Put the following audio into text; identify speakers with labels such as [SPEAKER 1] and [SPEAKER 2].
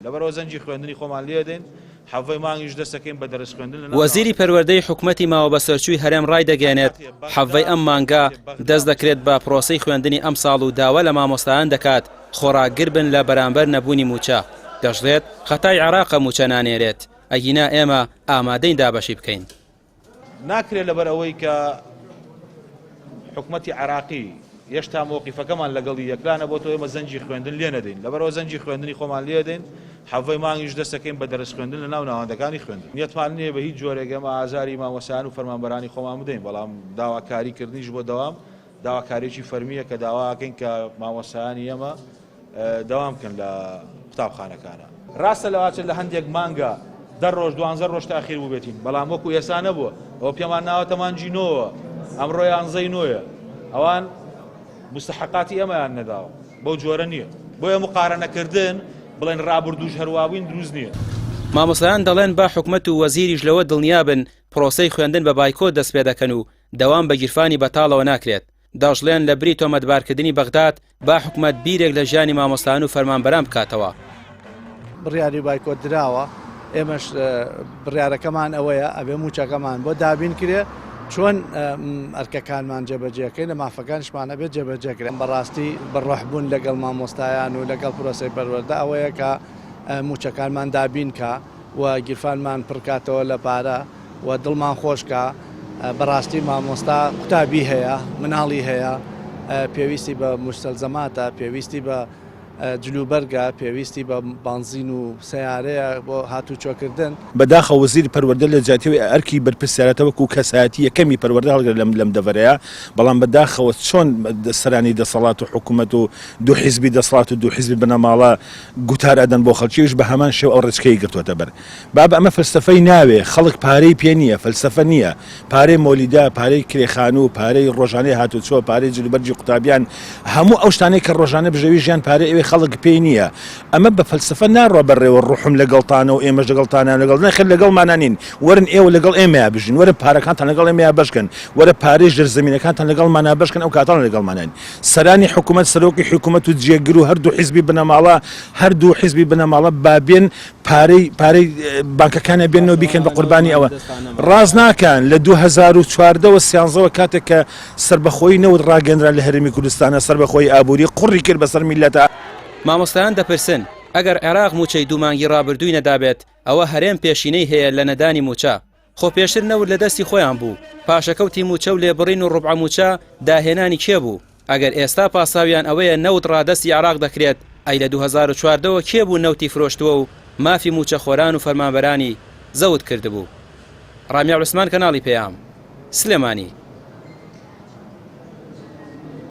[SPEAKER 1] لەبەرەوە زەنجی خوێندنی خۆمان لێ دێن حەڤەی مانگیش دەستەکەین بە دەرس خوێندن.
[SPEAKER 2] وەزیری پەروەردەی حکوومەتی ماوە بەسەرچووی هەرێم ڕای دەگەێنێت حەڤەی ئەم مانگە دەست دەکرێت بە پرۆسەی خوێندنی ئەم ساڵ و داوا لە مامۆستایان دەکات خۆراکگر بن لە بەرامبەر نەبوونی موچە. دەژڵێت خەتای عێراقە موچە نانێرێت، ئەگینا ئێمە ئامادەین دابەشی بکەین.
[SPEAKER 1] ناکرێت لەبەر ئەوەی کە حکوومەتی عێراقی هێشتا مۆقیفەکەمان لەگەڵی یەکلانە بۆ تۆ ئێمە زەنجی خوێندن لێ نەدەین، لەبەرەوە زەنجی خوێندنی خۆمان لێ دێن حەڤەی مانگیش دەستەکەین بە دەرس خوێندن لە ناو ناوەندەکانی خوێندن. نیەتمان نییە بە هیچ جۆرێک ئێمە ئازاری مامۆستایان و فەرمانبەرانی خۆمان بدەین، بەڵام داواکاریکردنیش بۆ دەوام داواکاریی فەرمیە کە داواکەین کە مامۆستایانی ئێمە دەوام بکەن لە قوتابخانەکانە. ڕاستە لەواچێت لە هەندێک مانگە 10 ڕۆژ 12 ڕۆژ تاخیر بوو بێتین، بەڵام وەکو ئێستا نەبووە، ئەوە پێمان ناوەتە مانجی نۆوە، ئەمڕۆ یانزەی نۆیە، ئەوان مستحقاتی ئێمەیان نەداوە، بەو جۆرە نییە. بۆیە مقارنەکردن بڵێن ڕابردووش هەروابووین دروست نییە.
[SPEAKER 2] مامۆستایان دەڵێن با حکوومەت و وەزیریش لەوە دڵنیا بن پرۆسەی خوێندن بە بایکۆ دەست پێ دەکەن و دەوام بە گیرفانی بەتاڵەوە ناکرێت. دەژڵێن لە بری تۆمەتبارکردنی بەغداد با حکوومەت بیرێک لە ژیانی مامۆستایان و فەرمانبەران بکاتەوە.
[SPEAKER 3] بڕیاری بایکۆت دراوە، ئێمەش بڕیارەکەمان ئەوەیە ئەبێ موچەکەمان بۆ دابین کرێ چۆن ئەرکەکانمان جێبەجێکەین لە مافەکانشمانە بێت جێبەجێکرێن. بەڕاستی بڕەحبوون لەگەڵ مامۆستایان و لەگەڵ پرۆسەی پەروەردە ئەوەیە کە موچەکانمان دابین کە و گیرفانمان پڕکاتەوە لە پارە و دڵمان خۆشکە. بەڕاستی مامۆستا قوتابی هەیە، مناڵی هەیە، پێویستی بە مستەلزەماتە، پێویستی بە جلوبەرگە، پێویستی بە بانزین و سیارەیە بۆ هاتوچۆکردن.
[SPEAKER 4] بەداخە وەزیری پەروەردە لە جاتیەوەی ئەرکی بەرپرسیارەتەوە و کەسایەتی یەکەمی پەروەردە هەڵگرت لەم دەڤەرەیە، بەڵام بەداخەوە چۆن سەرانی دەسەڵات و حکوومەت و دوو حیزبی دەسەڵات و دوو حیزبی بنەماڵە گوتار ئەدەن بۆ خەڵکیش بە هەمان شێو ئەو ڕێچکەی گرتووەتە بەر. بابە ئەمە فەلسەفەی ناوێ، خەڵک پارەی پێ نییە، فەلسەفە نییە، پارەی مۆلیدا، پارەی کرێخان و پارەی ڕۆژانەی هاتوچۆ، پارەی جلوبەرجی قوتابیان، هەموو ئەو شتانەی کە ڕۆژانە بژەوی ژیان پارەی ئەوێ خەڵک پێی نییە. ئەمە بە فەلسەفە ناڕۆ بەڕێوە ڕوحم لەگەڵتانە و ئێمەش لەگەڵتانیان لەگەڵ نەخێت لەگەڵمانانین، وەرن ئێوە لەگەڵ ئێمەیە بژین، وەرە پارەکانتان لەگەڵ ئێمەیە بەشکن، وەرە پارەی ژێرزەمینەکانتان لەگەڵمانە بەشکن، ئەو کاتان لەگەڵمانین. سەرانی حکوومەت، سەرۆکی حکوومەت و جێگر و هەردوو حیزبی بنەماڵە، هەردوو حیزبی بنەماڵە بابێن پارەی بانکەکانە بێنەوە بیکەن بە قوربانی ئەوە. ڕاز ناکەن لە 2014 13 کاتێک کە سربەخۆیی نەوت ڕاگەندرا لە هەرێمی کوردستانە، سربەخۆیی ئابووری قوڕی کرد بەسەر میلەتە.
[SPEAKER 2] مامۆستایان دەپرسن ئەگەر عێراق موچەی دوومانگی ڕابردووی نەدابێت ئەوە هەرێم پێشینەی هەیە لە نەدانی موچە. خۆ پێشتر نەوت لە دەستی خۆیان بوو، پاشەکەوتی موچە و لێبڕین و ڕوبع موچە داهێنانی کێ بوو؟ ئەگەر ئێستا پاساویان ئەوەیە نەوت ڕادەستی عێراق دەکرێت، ئەی لە 2014 کێ بوو نەوتی فرۆشتووە و مافی موچە خۆران و فەرمانبەرانی زەوت کردبوو؟ ڕامیا عوسمان، کەناڵی پێیام، سلێمانی.